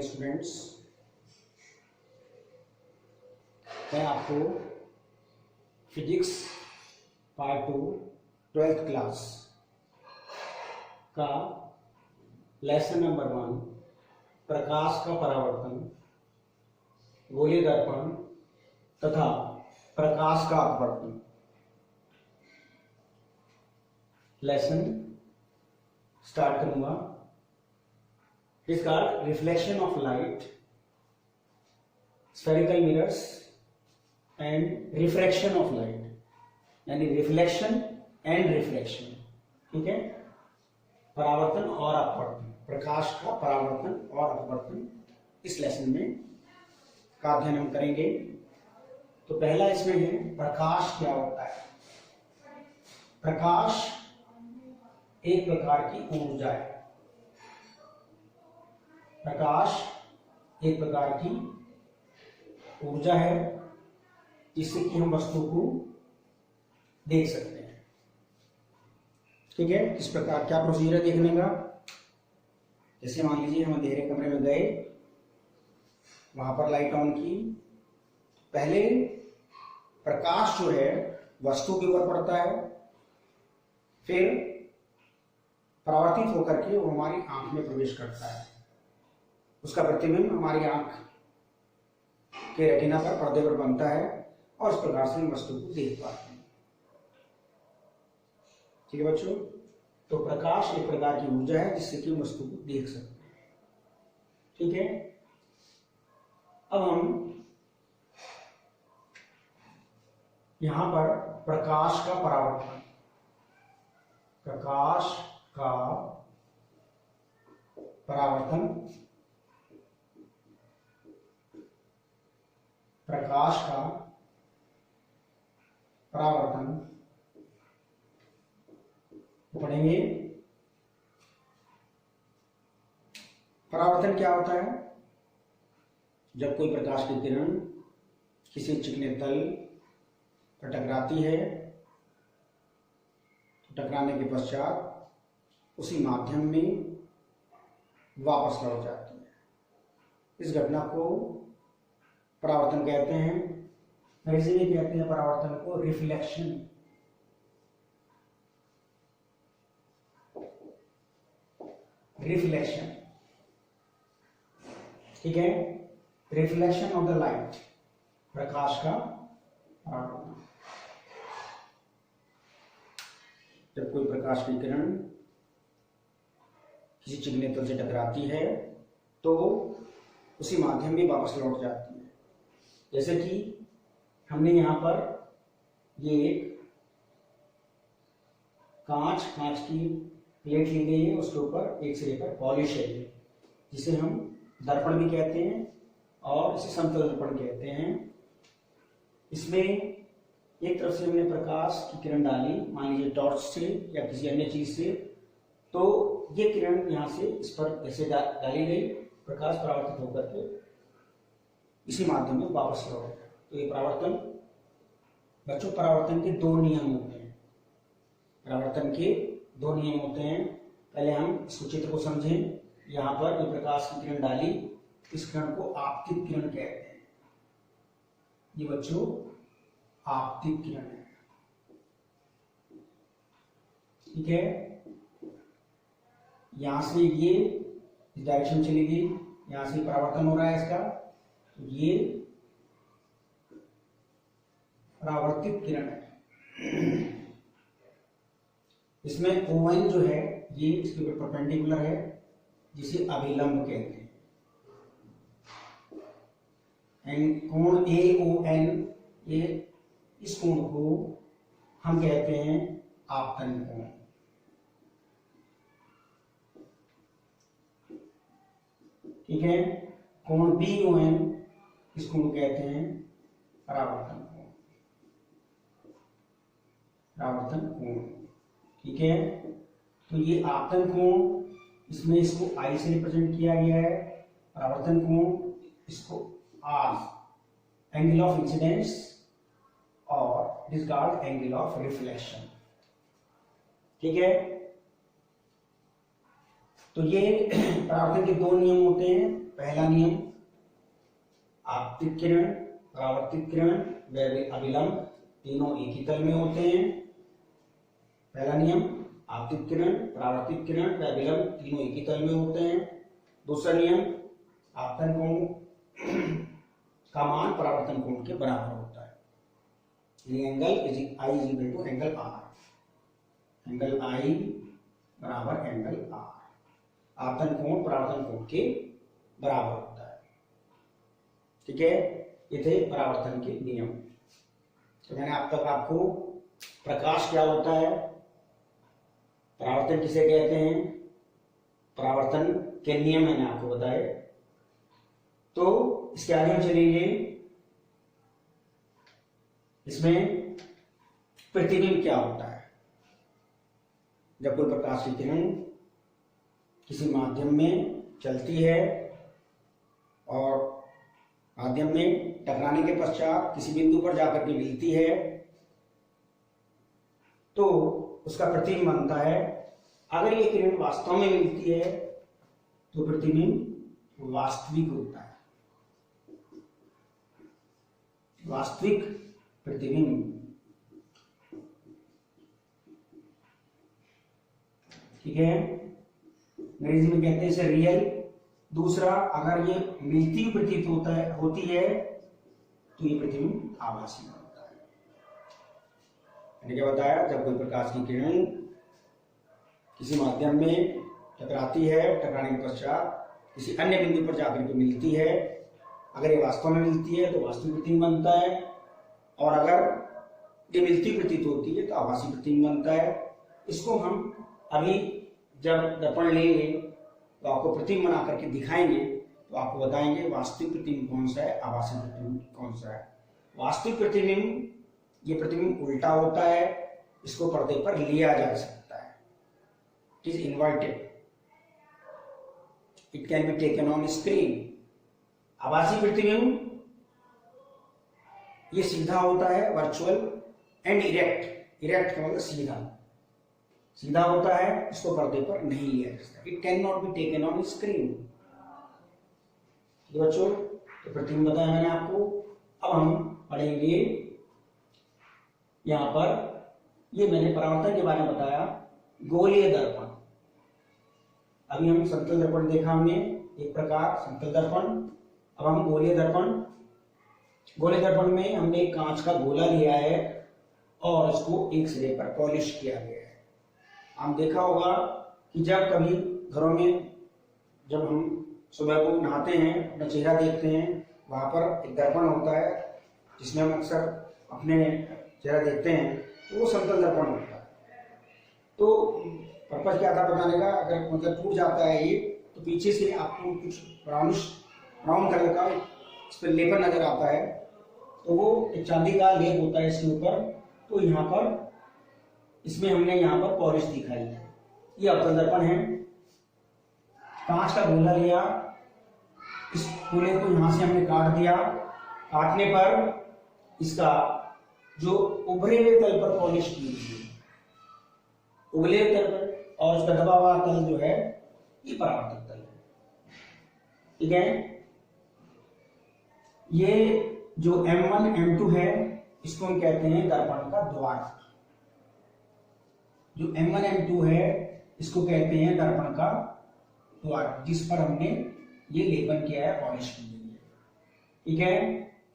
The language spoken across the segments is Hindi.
Morning students. मैं आपको फिजिक्स पार्ट 2 12th क्लास का लेसन नंबर 1 प्रकाश का परावर्तन, गोलीय दर्पण तथा प्रकाश का अपवर्तन लेसन स्टार्ट करूंगा। इसका reflection of light, spherical mirrors and refraction of light, यानी रिफ्लेक्शन एंड रिफ्लेक्शन। ठीक है, परावर्तन और अपवर्तन, प्रकाश का परावर्तन और अपवर्तन इस लेसन में का अध्ययन हम करेंगे। तो पहला इसमें है प्रकाश क्या होता है। प्रकाश एक प्रकार की ऊर्जा है। प्रकाश एक प्रकार की ऊर्जा है जिससे कि हम वस्तु को देख सकते हैं। ठीक है, इस प्रकार क्या प्रोसीजर है देखने का। जैसे मान लीजिए हम अंधेरे कमरे में गए, वहां पर लाइट ऑन की, पहले प्रकाश जो है वस्तु के ऊपर पड़ता है, फिर परावर्तित होकर के वो हमारी आंख में प्रवेश करता है। उसका प्रतिबिंब हमारी आंख के रेटिना पर, पर्दे पर बनता है और इस प्रकार से हम वस्तु को देख पाते हैं। ठीक है बच्चों, तो प्रकाश एक प्रकार की ऊर्जा है जिससे कि हम वस्तु को देख सकते हैं। ठीक है, अब हम यहां पर प्रकाश का परावर्तन, प्रकाश का परावर्तन, प्रकाश का परावर्तन पढ़ेंगे। परावर्तन क्या होता है? जब कोई प्रकाश की किरण किसी चिकने तल पर टकराती है, तो टकराने के पश्चात उसी माध्यम में वापस लौट जाती है। इस घटना को परावर्तन कहते हैं। अंग्रेजी में कहते हैं परावर्तन को रिफ्लेक्शन। रिफ्लेक्शन, ठीक है, रिफ्लेक्शन ऑफ द लाइट, प्रकाश का परावर्तन। जब कोई प्रकाश की किरण किसी चिकने तल से टकराती है तो उसी माध्यम में वापस लौट जाती है। जैसे कि हमने यहां पर ये एक कांच की प्लेट ली गई है, उसके ऊपर एक सिरे पर पॉलिश है, जिसे हम दर्पण भी कहते हैं और इसे समतल दर्पण कहते हैं। इसमें एक तरफ से हमने प्रकाश की किरण डाली, मान लीजिए टॉर्च से या किसी अन्य चीज से, तो ये किरण यहां से इस पर ऐसे डाली गई, प्रकाश परावर्तित होकर के इसी माध्यम में वापस लौट गया। तो ये परावर्तन बच्चों, परावर्तन के दो नियम होते हैं। परावर्तन के दो नियम होते हैं। पहले हम इस चित्र को समझें। यहां पर ये प्रकाश की किरण डाली, इस किरण को आपतित किरण कहते हैं। ये बच्चों आपतित किरण है। ठीक है, यहां से ये इस डायरेक्शन चली गई, यहां से परावर्तन हो रहा है इसका, तो ये परावर्तित किरण है। इसमें ON जो है ये इसके ऊपर परपेंडिकुलर है, जिसे अभिलंब कहते हैं। एंड कोण AON, ये इस कोण को हम कहते हैं आपतन कोण। ठीक है, कोण BON, इस कोण को कहते हैं परावर्तन कोण। परावर्तन कोण, ठीक है। तो ये आपतन कोण, इसमें इसको I से रिप्रेजेंट किया गया है। परावर्तन कोण, इसको R, एंगल ऑफ इंसिडेंस, और it is called angle of reflection. ठीक है, तो ये परावर्तन के दो नियम होते हैं। पहला नियम, आपतित किरण, परावर्तित किरण व अभिलंब तीनों एक ही तल में होते हैं। पहला नियम, आपतित किरण, परावर्तित किरण व अभिलंब तीनों एक ही तल में होते हैं। दूसरा नियम, आपतन कोण का मान परावर्तन कोण के बराबर होता है। Angle I is equal to angle R, angle I बराबर एंगल आर। आपतन कोण परावर्तन कोण के बराबर होता है। ठीक है, ये थे परावर्तन के नियम। तो मैंने अब तक आपको प्रकाश क्या होता है, परावर्तन किसे कहते हैं, परावर्तन के नियम मैंने आपको बताए। तो इसके आगे हम चलेंगे, इसमें प्रतिबिंब क्या होता है। जब कोई प्रकाश की किरण किसी माध्यम में चलती है और माध्यम में टकराने के पश्चात किसी बिंदु पर जाकर के मिलती है, तो उसका प्रतिबिंब बनता है। अगर ये किरण वास्तव में मिलती है तो प्रतिबिंब वास्तविक होता है, वास्तविक प्रतिबिंब। ठीक है, अंग्रेजी में कहते हैं इसे रियल। दूसरा, अगर ये मिलती हुई प्रतीत होती है तो ये प्रतिबिंब आभासी होता है। मैंने क्या बताया, जब कोई प्रकाश की किरण किसी माध्यम में टकराती है, टकराने के पश्चात किसी अन्य बिंदु पर जाकर के मिलती है, अगर ये वास्तव में मिलती है तो वास्तविक प्रतिबिंब बनता है, और अगर ये मिलती प्रतीत होती है तो आभासी प्रतिबिंब बनता है। इसको हम अभी जब दर्पण लेंगे तो आपको प्रतिबिंब बना करके दिखाएंगे, तो आपको बताएंगे वास्तविक प्रतिबिंब कौन सा है, आभासी प्रतिबिंब कौन सा है। वास्तविक प्रतिबिंब, ये प्रतिबिंब उल्टा होता है, इसको पर्दे पर लिया जा सकता है, it is inverted, it can be taken on screen. आभासी प्रतिबिंब ये सीधा होता है, वर्चुअल एंड इरेक्ट, इरेक्ट का मतलब सीधा, सीधा होता है, इसको पर्दे पर नहीं लिया जा सकता, it can not be taken on screen. बच्चों, तो प्रतिबिंब बताया मैंने आपको। अब हम पढ़ेंगे यहां पर, ये मैंने परावर्तन के बारे में बताया, गोलीय दर्पण। अभी हम समतल दर्पण देखा हमने एक प्रकार, समतल दर्पण। अब हम गोलीय दर्पण, गोलीय दर्पण में हमने एक कांच का गोला लिया है और इसको एक सिरे पर पॉलिश किया गया है। हम देखा होगा कि जब कभी घरों में जब हम सुबह को नहाते हैं, अपना चेहरा देखते हैं, वहां पर एक दर्पण होता है जिसमें हम अक्सर अपने चेहरा देखते हैं, तो वो समतल दर्पण होता है। तो पर्पज क्या था बताने का, अगर मतलब टूट जाता है ये, तो पीछे से आपको कुछ ब्राउन कलर का इस पर लेपन नजर आता है, तो वो एक चांदी का लेप होता है इसके ऊपर। तो यहाँ पर इसमें हमने यहाँ पर पॉलिश दिखाई है, ये अवतल दर्पण है। कांच का गोला लिया, इस गोले को यहाँ से हमने काट दिया, काटने पर इसका जो उभरे हुए तल पर पॉलिश की गई, उगले तल पर, और उसका दबा हुआ तल जो है ये परावर्तक तल है। ठीक है, ये जो M1 M2 है इसको हम कहते हैं दर्पण का द्वार। जो M1 M2 है इसको कहते हैं दर्पण का द्वार, जिस पर हमने ये लेपन किया है, पॉलिश की गई है। ठीक है,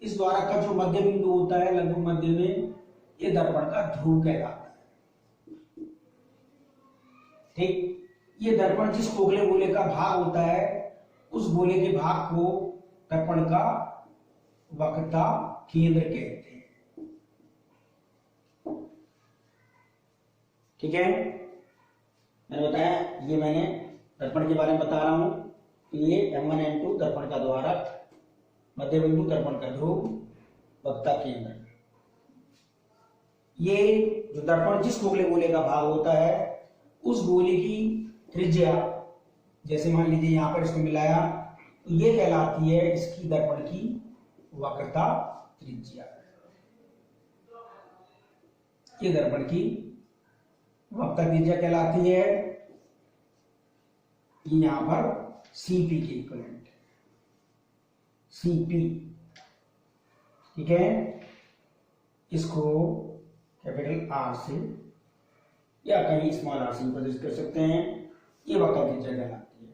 इस द्वारा का जो मध्य बिंदु होता है लगभग मध्य में, ये दर्पण का ध्रुव कहलाता है। ठीक, ये दर्पण जिस खोखले गोले का भाग होता है, उस गोले के भाग को दर्पण का वक्रता केंद्र कहते हैं। ठीक है, मैंने बताया, ये मैंने दर्पण के बारे में बता रहा हूं कि ये M1 M2 दर्पण का द्वारक, मध्य बिंदु दर्पण का ध्रुव, वक्रता केंद्र। ये जो दर्पण जिस खोखले गोले का भाग होता है, उस गोले की त्रिज्या, जैसे मान लीजिए यहां पर इसको मिलाया, तो ये कहलाती है इसकी दर्पण की वक्रता त्रिज्या। ये दर्पण की वक्रता त्रिज्या कहलाती है। यहां पर CP के इक्वलेंट, CP, ठीक है, इसको कैपिटल R से या कहीं स्मॉल r से प्रदर्शित कर सकते हैं। ये वक्र त्रिज्या कहलाती है।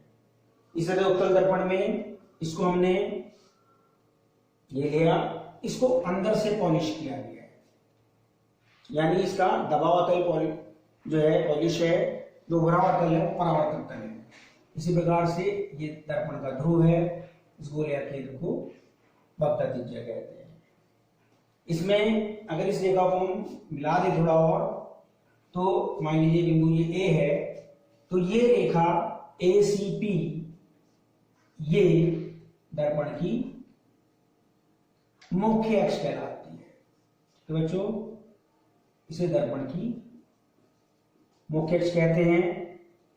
इस तरह उत्तल दर्पण में इसको हमने ये लिया, इसको अंदर से पॉलिश किया गया है, यानी इसका दबाव तल जो है पॉलिश है, जो उभरा तल है वो परावर्तक तल है। इसी प्रकार से ये दर्पण का ध्रुव है, इस गोले केंद्र को वक्र त्रिज्या कहते हैं। इसमें अगर इस रेखा को हम मिला दें थोड़ा और, तो मान लीजिए बिंदु ये A है, तो ये रेखा ACP ये दर्पण की मुख्य अक्ष कहलाती है। तो बच्चों इसे दर्पण की मुख्य अक्ष कहते हैं,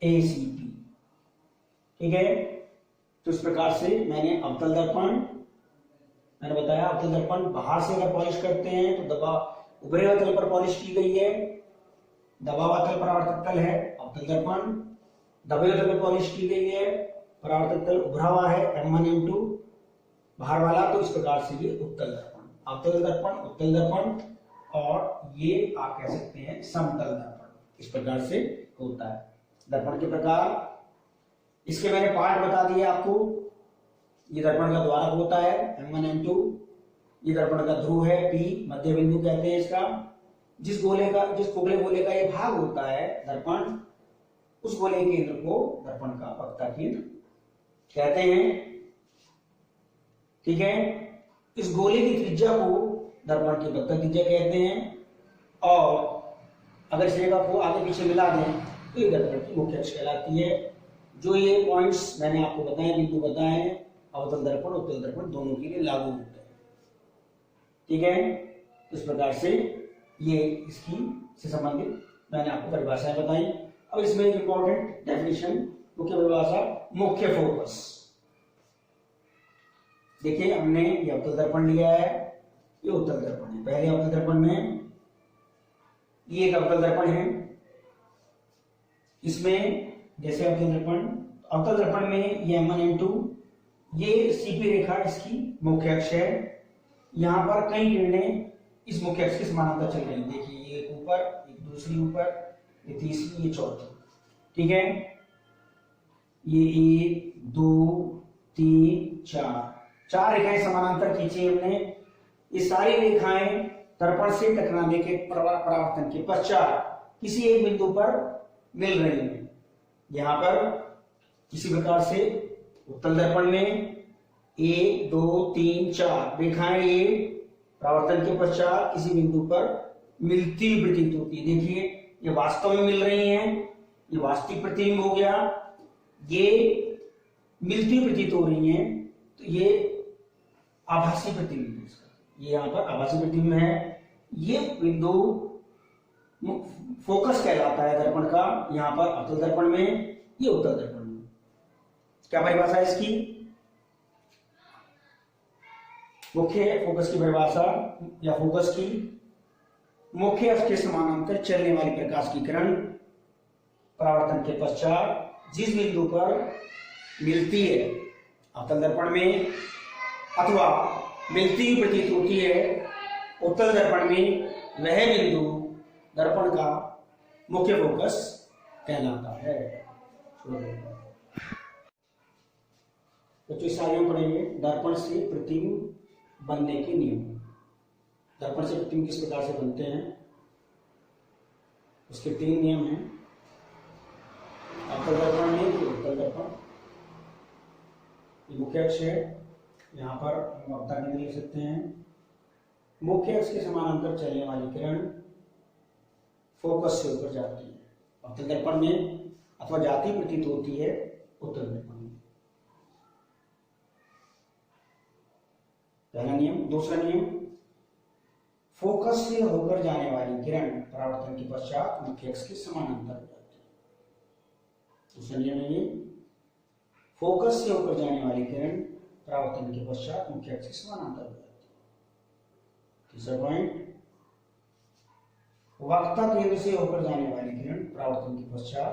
ACP, ठीक है। तो इस प्रकार से मैंने अवतल दर्पण, मैंने बताया अवतल दर्पण बाहर से अगर पॉलिश करते हैं तो दबाव उभरे हुए तल पर पॉलिश की गई है, दबाव तल परावर्तक तल है अवतल दर्पण, दबे हुए तल पर पॉलिश की गई है, परावर्तक तल उभरा हुआ है M1 M2 बाहर वाला। तो इस प्रकार से ये उत्तल दर्पण, अवतल दर्पण, उत्तल दर्पण, और ये आप कह सकते हैं समतल दर्पण, इस प्रकार से होता है दर्पण के प्रकार। इसके मैंने पार्ट बता दिए आपको। ये दर्पण का द्वारक होता है M1 M2, ये दर्पण का ध्रुव है P, मध्य बिंदु कहते हैं इसका। जिस खोखले गोले का ये भाग होता है दर्पण, उस गोले केंद्र को दर्पण का वक्ता केंद्र कहते हैं, ठीक है। इस गोले की त्रिज्या को दर्पण की वक्ता त्रिज्या कहते हैं, और अगर इस रेखा को आगे पीछे मिला दें तो ये दर्पण की मुख्य अक्ष कहलाती है। जो ये पॉइंट्स मैंने आपको बताए, बिंदु बताए, अवतल दर्पण उत्तल दर्पण दोनों के लिए लागू होते हैं, ठीक है। इस प्रकार से ये इसकी से संबंधित मैंने आपको परिभाषाएं बताई। अब इसमें इंपॉर्टेंट डेफिनेशन, मुख्य परिभाषा, मुख्य फोकस। देखिए हमने ये अवतल दर्पण लिया है, ये उत्तल दर्पण है। पहले अवतल दर्पण में ये एक अवतल दर्पण है, इसमें जैसे अवतल दर्पण में ये M1 M2, ये CP रेखा इसकी मुख्य अक्ष है। यहां पर कई किरणें इस मुख्य अक्ष के समानांतर चल रही है। देखिए ये एक ऊपर, एक दूसरी ऊपर, ये तीसरी, ये चौथी, ठीक है। ये 1 2 3 4 रेखाएं समानांतर खींची हमने। ये सारी रेखाएं दर्पण से टकराने के परावर्तन के पश्चात किसी एक बिंदु पर मिल रही हैं। यहां पर किसी प्रकार से उत्तल दर्पण में 1 2 3 4 रेखाएं ये परावर्तन के पश्चात किसी बिंदु पर मिलती प्रतीत होती है। देखिए ये वास्तव में मिल रही हैं, ये वास्तविक प्रतिबिंब हो गया, ये मिलती प्रतीत हो रही हैं, तो ये आभासी प्रतिबिंब है इसका। ये यहाँ पर आभासी प्रतिबिंब है। ये बिंदु फोकस कहलाता है दर्पण का, यहाँ पर अवतल दर्पण में, ये उत्तल दर्पण में। क्या परिभाषा है इसकी? मुख्य फोकस की परिभाषा या फोकस की, मुख्य अक्ष के समानांतर चलने वाली प्रकाश की किरण परावर्तन के पश्चात जिस बिंदु पर मिलती है अवतल दर्पण में अथवा मिलती हुई प्रतीत होती है उत्तल दर्पण में, वह बिंदु दर्पण का मुख्य फोकस कहलाता है। तो इस आगे हम पढ़ेंगे दर्पण से प्रतिबिंब बनने के नियम। दर्पण से प्रतिबिंब किस प्रकार से बनते हैं, उसके 3 नियम हैं। अवतल दर्पण में उत्तल दर्पण, ये मुख्य अक्ष है, यहाँ पर हम वक्ता केंद्र लिख सकते हैं। मुख्य अक्ष के समानांतर चलने वाली किरण फोकस से ऊपर जाती है अवतल दर्पण में अथवा जाती प्रतीत होती है उत्तल दर्पण में। पहला नियम। दूसरा नियम, फोकस से होकर जाने वाली किरण परावर्तन के पश्चात मुख्य अक्ष के समानांतर हो जाती है। दूसरा नियम है ये, फोकस से होकर जाने वाली किरण परावर्तन के पश्चात मुख्य अक्ष के समानांतर हो जाती है। तीसरा पॉइंट, वक्ता केंद्र से होकर जाने वाली किरण परावर्तन के पश्चात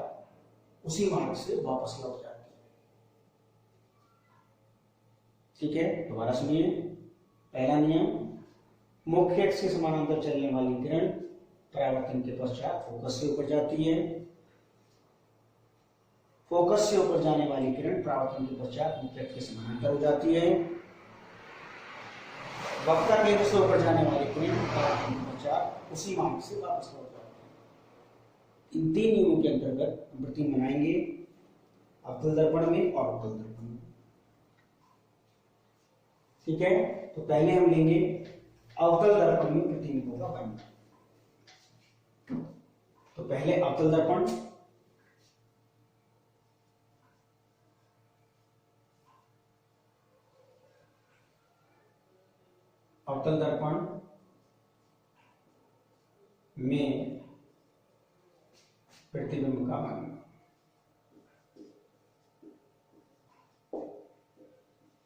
उसी मार्ग से वापस लौट जाती है। ठीक है, दोबारा सुनिए। पहला नियम, मुख्य अक्ष के समानांतर चलने वाली किरण परावर्तन के पश्चात फोकस से ऊपर जाती है। फोकस से ऊपर जाने वाली किरण परावर्तन के पश्चात मुख्य अक्ष के समानांतर हो जाती है। वक्ता केंद्र से ऊपर जाने वाली किरण परावर्तन के पश्चात उसी मार्ग से वापस लौट जाती है। इन 3 नियमों के अंतर्गत हम प्रतिबिंब बनाएंगे अवतल दर्पण में और उत्तल दर्पण में। ठीक है, तो पहले हम लेंगे अवतल दर्पण में प्रतिबिंबों का बनना। तो पहले अवतल दर्पण, अवतल दर्पण में प्रतिबिंब का बनना।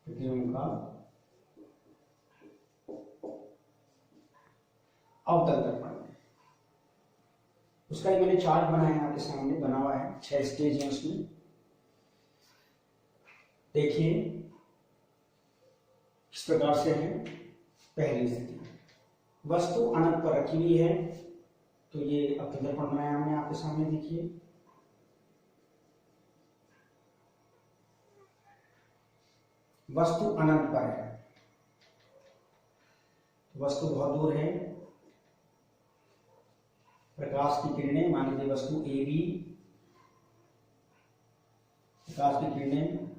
प्रतिबिंब का अवतल दर्पण में, उसका ही मैंने चार्ट बनाया आपके सामने, बना हुआ है, 6 स्टेज हैं उसमें। देखिए किस प्रकार से है। पहली स्थिति, वस्तु अनंत पर रखी हुई है, तो ये अवतल दर्पण बनाया हमने आपके सामने, देखिए। वस्तु अनंत पर है, वस्तु बहुत दूर है, प्रकाश की किरणें, मान लीजिए वस्तु ए बी, प्रकाश की किरणें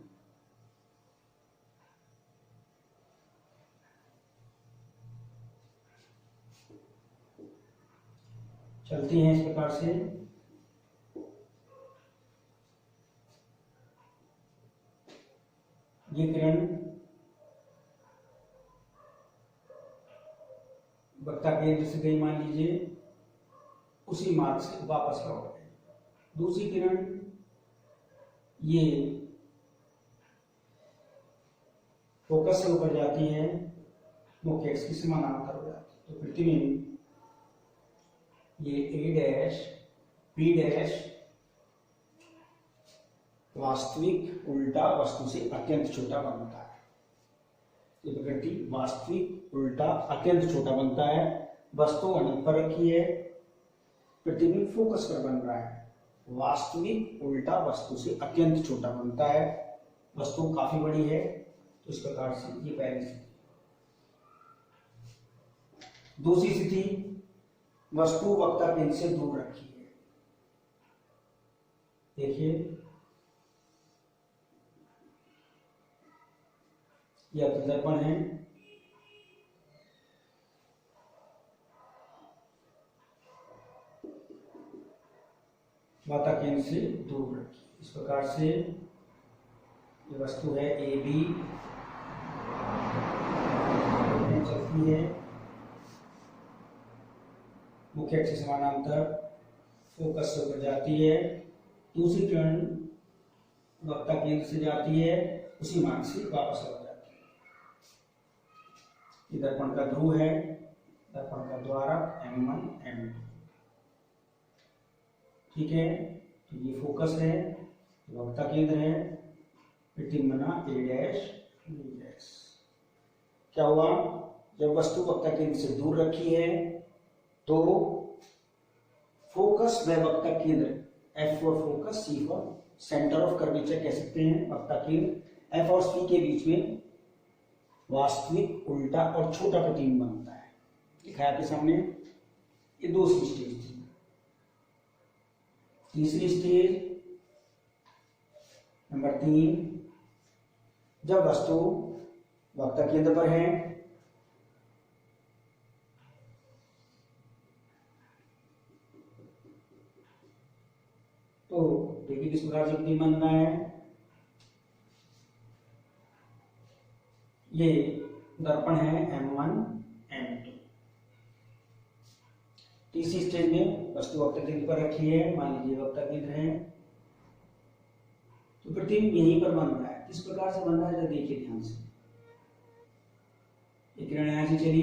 चलती हैं इस प्रकार से। ये किरण वक्ता केंद्र से गई, मान लीजिए, उसी मार्ग से वापस लौट गई। दूसरी किरण ये फोकस से ऊपर जाती है, मुख्य अक्ष के समानांतर हो जाती है। तो प्रतिबिंब ये ए डैश बी डैश वास्तविक उल्टा वस्तु से अत्यंत छोटा बनता है। ये प्रकृति वास्तविक उल्टा अत्यंत छोटा बनता है। वस्तु अनंत पर रखी है, प्रतिबिंब फोकस पर बन रहा है। वास्तविक उल्टा वस्तु से अत्यंत छोटा बनता है। वस्तु काफी बड़ी है, तो इस प्रकार से ये पहली स्थिति। दूसरी स्थिति, वस्तु वक्ता केंद्र से दूर रखी है। देखिए यह अवतल दर्पण है, वक्ता केंद्र से दूर रखी। इस प्रकार से ये वस्तु है ए बी, चलती है मुख्य अक्ष से समानांतर, फोकस से ऊपर जाती है। दूसरी किरण वक्ता केंद्र से जाती है, उसी मार्ग से वापस लौट जाती है। ये दर्पण का ध्रुव है, दर्पण का द्वारक M1 M2। ठीक है, तो ये फोकस है, वक्ता केंद्र है, प्रतिबिंब बना ए डैश बी डैश। क्या हुआ, जब वस्तु वक्ता केंद्र से दूर रखी है तो फोकस व वक्ता केंद्र, F for focus, C for centre of curvature कह सकते हैं, वक्ता केंद्र F और C के बीच में वास्तविक उल्टा और छोटा प्रतिबिंब बनता है। लिखा है आपके सामने। ये दूसरी स्टेज थी। तीसरी स्टेज नंबर 3, जब वस्तु वक्ता केंद्र पर है, तो देखिए किस प्रकार से प्रतिबिंब बन रहा है। ये दर्पण है M1 M2। तीसरी स्टेज में वस्तु वक्ता केंद्र पर रखी है, मान लीजिए वक्ता केंद्र है, तो प्रतिबिंब यहीं पर बन रहा है। किस प्रकार से बन रहा है, देखिए ध्यान से। एक किरण यहां से चली,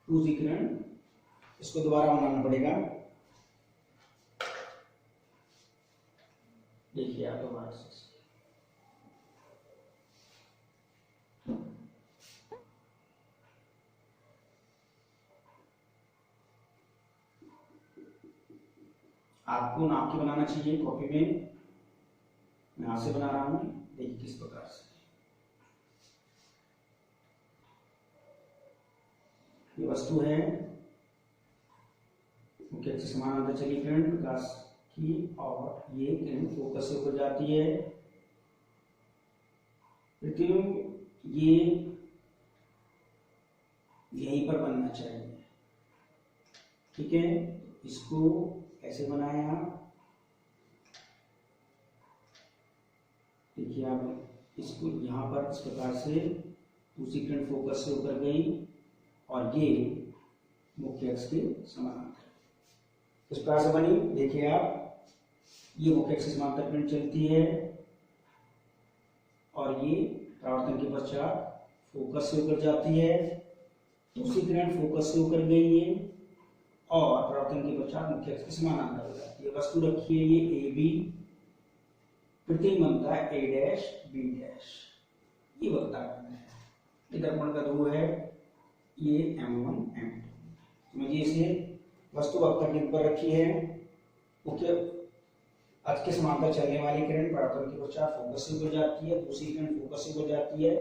दूसरी किरण, इसको दोबारा बनाना पड़ेगा। देखिए आप दोबारा से, आपको नाप के बनाना चाहिए कॉपी में, मैं हाथ से बना रहा हूं। देखिए किस प्रकार से ये वस्तु है, मुख्य एक्सिस समानांतर चली किरण प्रकाश की, और ये किरण फोकस से होकर जाती है। प्रतिबिंब ये यहीं पर बनना चाहिए, ठीक है। इसको ऐसे बनाया, देखिए आप इसको यहाँ पर इस प्रकार से दूसरी किरण फोकस से होकर गई और ये मुख्य अक्ष के समानांतर इस प्रकार से बनी। देखिए आप, ये मुख्य अक्ष के समानांतर किरण चलती है और ये परावर्तन के पश्चात फोकस से होकर जाती है। दूसरी किरण फोकस से होकर गई है और परावर्तन के पश्चात मुख्य अक्ष के समानांतर हो जाती है। वस्तु रखी है ये ए बी, प्रतिबिंब बनता है ए डैश बी डैश, ये वक्ताखंड है। ये दर्पण का ध्रुव है, ये M1 M2। समझिए इसे, वस्तु वक्ताखंड पर रखी है, मुख्य अक्ष के समानांतर चलने वाली किरण परावर्तन के पश्चात फोकस से हो जाती है, दूसरी किरण फोकस से हो जाती है,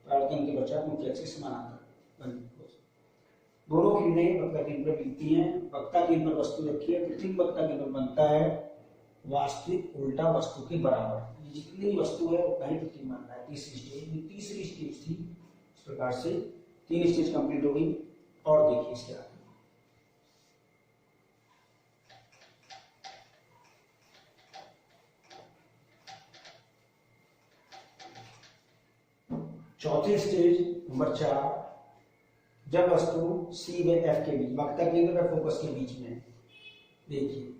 परावर्तन के पश्चात मुख्य अक्ष के समानांतर बनती है। दोनों किरणें वक्ता केंद्र पर मिलती हैं। वक्ता केंद्र पर वस्तु रखी है, प्रतिबिंब वक्ता केंद्र पर बनता है वास्तविक उल्टा वस्तु के बराबर। जितनी वस्तु है उतना ही प्रतिबिंब बनता है। तीसरी स्टेज थी। इस प्रकार से 3 स्टेज कंप्लीट हो गई। और देखिए इसके आगे चौथी स्टेज नंबर 4, जब वस्तु C व F के बीच, वक्ता केंद्र और फोकस के बीच में, देखिए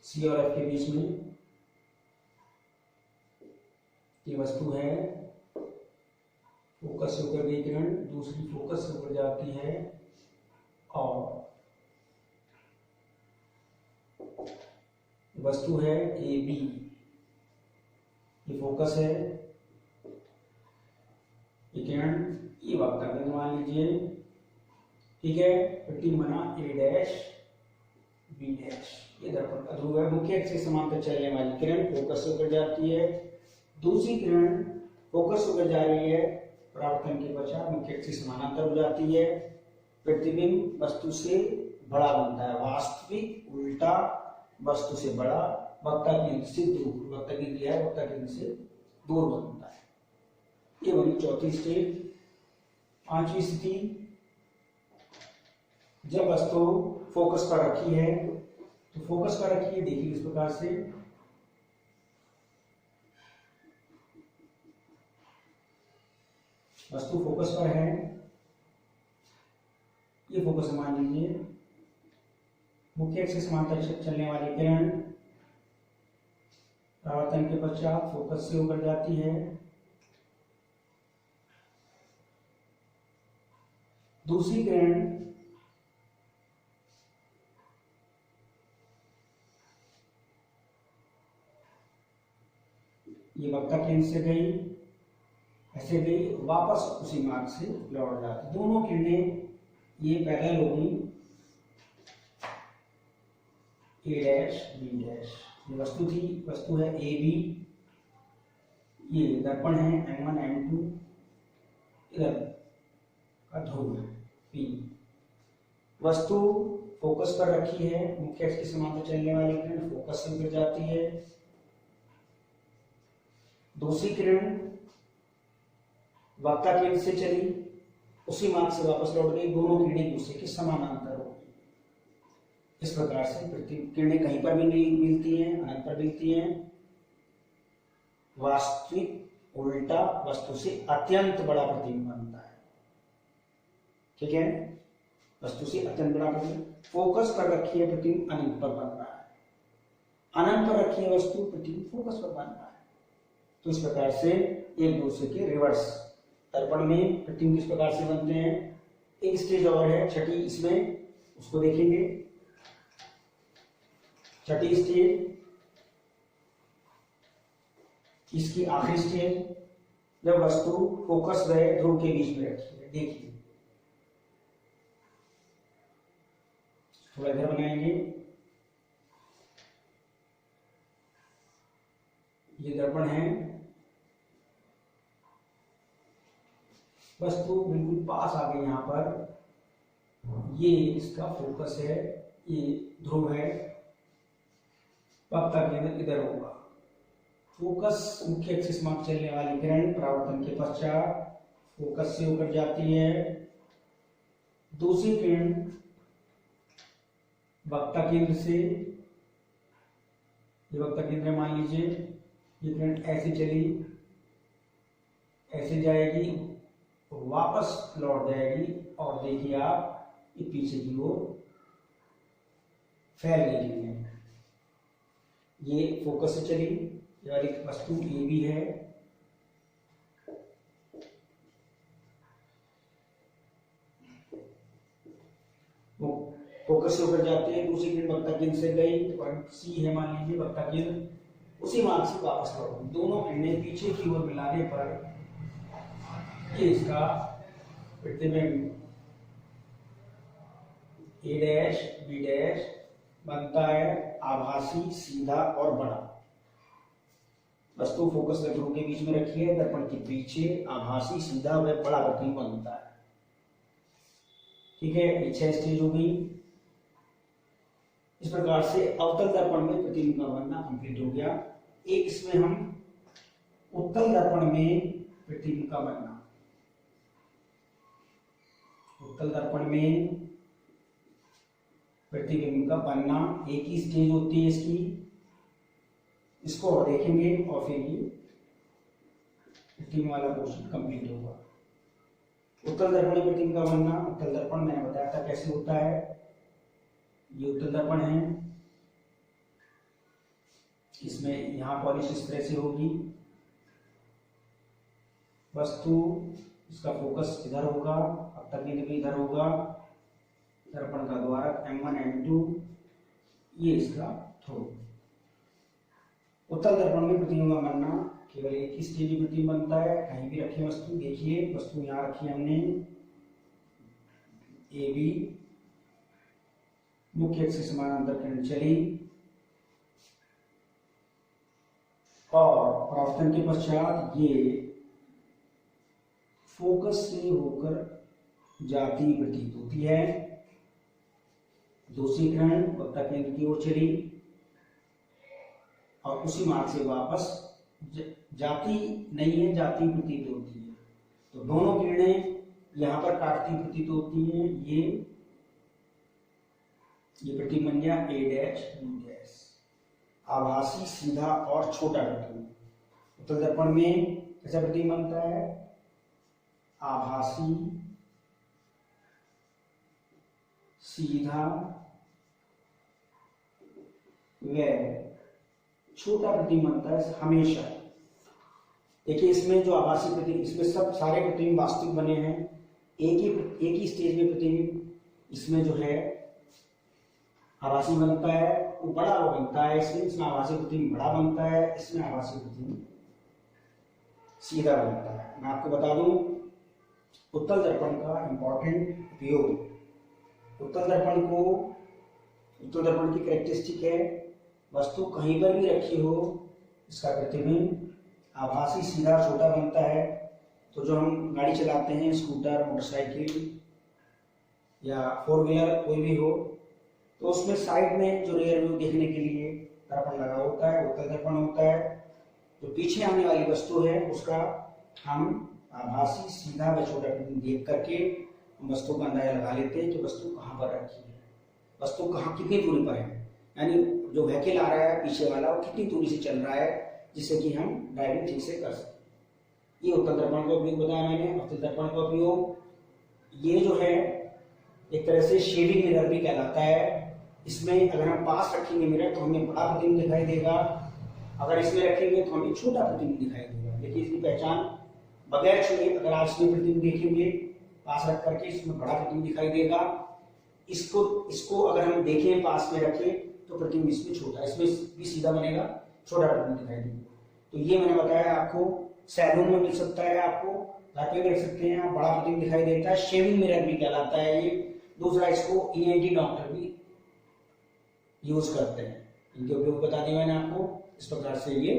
C और F के बीच में ये वस्तु है, फोकस से होकर गई किरण दूसरी फोकस से होकर जाती है और वस्तु है ए बी, ये फोकस है, ये किरण, ये वक्ता केंद्र मान लीजिए, ठीक है। प्रतिबिंब बना ए डैश बी डैश, ये दर्पण का ध्रुव है। मुख्य अक्ष के समांतर चलने वाली किरण फोकस से होकर जाती है, दूसरी किरण फोकस होकर जा रही है, परावर्तन के पश्चात मुख्य अक्ष के समानांतर हो जाती है। प्रतिबिंब वस्तु से बड़ा बनता है, वास्तविक उल्टा वस्तु से बड़ा, वक्ता केंद्र से दूर, वक्ता केंद्र है, वक्ता केंद्र से दूर बनता है। ये बनी चौथी स्टेज। पांचवी स्थिति, जब वस्तु फोकस पर रखी है, तो फोकस पर रखी है, देखिए इस प्रकार से, वस्तु फोकस पर है, ये फोकस मान लीजिए, मुख्य अक्ष के समांतर चलने वाली किरण परावर्तन के पश्चात फोकस से होकर जाती है, दूसरी किरण ये वक्ता केंद्र से गई, ऐसे गई, वापस उसी मार्ग से लौट जाती। दोनों किरणें ये पैरेलल होगी, ए डैश बी डैश, ये वस्तु थी, वस्तु है ए बी, ये दर्पण है M1 M2, इधर का ध्रुव है P। वस्तु फोकस पर रखी है, मुख्य अक्ष के समांतर चलने वाली किरण फोकस से गिर जाती है, दूसरी किरण वक्ता केंद्र से चली, उसी मार्ग से वापस लौट गई, दोनों किरणें दूसरे के समानांतर हो गई। इस प्रकार से किरणें कहीं पर भी नहीं मिलती हैं, अनंत पर मिलती हैं। वास्तविक उल्टा वस्तु से अत्यंत बड़ा प्रतिबिंब बनता है, ठीक है, वस्तु से अत्यंत बड़ा प्रतिबिंब। फोकस पर रखी है, प्रतिबिंब अनंत पर बन रहा है, अनंत पर रखी है वस्तु, प्रतिबिंब फोकस पर बन रहा है। तो इस प्रकार से एक दूसरे के रिवर्स दर्पण में प्रतिबिंब किस प्रकार से बनते हैं। एक स्टेज और है, छठी, इसमें उसको देखेंगे। छठी स्टेज, इसकी आखिरी स्टेज जब वस्तु फोकस रहे ध्रुव के बीच में रखी है। देखिए थोड़ा इधर बनाएंगे, ये दर्पण है, वस्तु बिल्कुल पास आ गई, यहाँ पर ये इसका फोकस है, ये ध्रुव है, वक्ता केंद्र इधर होगा। फोकस मुख्य एक्सिस में चलने वाली किरण परावर्तन के पश्चात फोकस से होकर जाती है। दूसरी किरण वक्ता केंद्र से, ये वक्ता केंद्र मान लीजिए, ये किरण ऐसे चली, ऐसे जाएगी, वापस लौट जाएगी और देखिए आप ये पीछे की ओर फैल गई किरण। ये फोकस से चली, ये वाली वस्तु ए भी है, वो फोकस से होकर जाते हैं। दूसरी किरण वक्ता केंद्र से गई, पॉइंट सी है मान लीजिए वक्ता केंद्र, उसी मार्ग से वापस लौट। दोनों किरणें पीछे की ओर मिलाने पर ये इसका प्रतिबिंब ए डैश बी डैश बनता है, आभासी, सीधा और बड़ा। वस्तु फोकस व ध्रुव के बीच में रखी है, दर्पण के पीछे आभासी, सीधा व बड़ा प्रतिबिंब बनता है। ठीक है, 6 स्टेज हो गई। इस प्रकार से अवतल दर्पण में प्रतिबिंब का बनना कंप्लीट हो गया। एक इसमें हम उत्तल दर्पण में प्रतिबिंब का बनना, उत्तल दर्पण में प्रतिबिंब का बनना एक ही स्टेज होती है इसकी, इसको और देखेंगे और फिर ये प्रतिबिंब वाला पोर्शन कंप्लीट होगा। उत्तल दर्पण में प्रतिबिंब का बनना, उत्तल दर्पण मैंने बताया था कैसे होता है। ये उत्तल दर्पण है, इसमें यहां पॉलिश इस तरह से होगी, वस्तु इसका फोकस इधर होगा, वक्ता केंद्र भी इधर होगा, दर्पण का द्वारक M1 M2, ये इसका ध्रुव। उत्तल दर्पण में प्रतिबिंब का बनना केवल एक ही स्टेज में प्रतिबिंब बनता है, कहीं भी रखे वस्तु। देखिए वस्तु यहां रखी हमने ए बी, मुख्य एक्सिस से समानांतर किरण चली और परावर्तन के पश्चात ये फोकस से होकर जाती प्रतीत होती है। दूसरी किरण वक्ता केंद्र की ओर चली और उसी मार्ग से वापस जाती नहीं है, जाती प्रतीत होती है। तो दोनों किरणें यहां पर काटती प्रतीत होती हैं। ये प्रतिबिंब बन गया ए डैश बी डैश, आभासी, सीधा और छोटा प्रतिबिंब। उत्तल दर्पण में कैसा प्रतिबिंब बनता है? आभासी, सीधा व छोटा प्रतिबिंब बनता है हमेशा। देखिए इसमें जो आभासी प्रतिबिंब, इसमें सब सारे प्रतिबिंब वास्तविक बने हैं, एक ही स्टेज में प्रतिबिंब इसमें जो है आभासी बनता है, वो बड़ा वो बनता है, इसमें आभासी प्रतिबिंब बड़ा बनता है, इसमें आभासी प्रतिबिंब सीधा बनता है। मैं आपको बता दूं उत्तल दर्पण का इंपॉर्टेंट उपयोग। उत्तल दर्पण की कैरेक्टरिस्टिक है वस्तु कहीं पर भी रखी हो इसका प्रतिबिंब आभासी, सीधा, छोटा बनता है। तो जो हम गाड़ी चलाते हैं, स्कूटर, मोटरसाइकिल या 4 व्हीलर कोई भी हो, तो उसमें साइड में जो रियर व्यू देखने के लिए दर्पण लगा होता है, उत्तल दर्पण होता है। जो पीछे आने वाली वस्तु है उसका हम आभासी, सीधा व छोटा प्रतिबिंब देख करके हम वस्तु का अंदाजा लगा लेते हैं कि वस्तु कहाँ पर रखी है, वस्तु कहाँ कितनी दूरी पर है, यानी जो व्हीकल आ रहा है पीछे वाला वो कितनी दूरी से चल रहा है, जिससे कि हम ड्राइविंग ठीक से कर सकें। ये उत्तल दर्पण का उपयोग बताया मैंने। अवतल दर्पण का उपयोग ये जो है एक तरह से शेडिंग मिरर भी कहलाता है। इसमें अगर हम पास रखेंगे मिरर तो हमें बड़ा प्रतिबिंब दिखाई देगा, अगर इसमें रखेंगे तो हमें छोटा प्रतिबिंब दिखाई देगा। देखिए इसकी पहचान बगैर छुए अगर आप इसमें प्रतिबिंब देखेंगे पास रख करके, इसमें बड़ा प्रतिबिंब दिखाई देगा। इसको अगर हम देखें पास में रखें तो प्रतिबिंब इसमें छोटा, इसमें भी सीधा बनेगा, छोटा प्रतिबिंब दिखाई देगा। तो ये मैंने बताया आपको, सैलून में मिल सकता है, आपको घर पे भी रख सकते हैं आप, बड़ा प्रतिबिंब दिखाई देता है, शेविंग मिरर भी कहलाता है ये। दूसरा, इसको ईएनटी डॉक्टर भी यूज करते हैं। इनके उपयोग बता दिए मैंने आपको। इस प्रकार से ये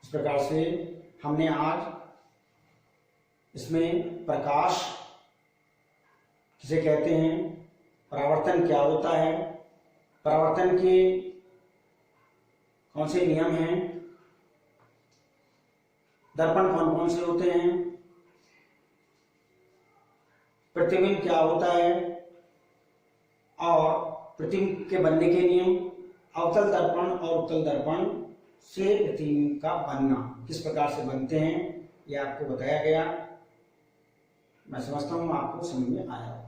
इस प्रकार से हमने आज इसमें प्रकाश किसे कहते हैं, परावर्तन क्या होता है, परावर्तन के कौन से नियम हैं, दर्पण कौन कौन से होते हैं, प्रतिबिंब क्या होता है, और प्रतिबिंब के बनने के नियम, अवतल दर्पण और उत्तल दर्पण से प्रतिबिंब का बनना किस प्रकार से बनते हैं, यह आपको बताया गया। मैं समझता हूं आपको समझ में आया।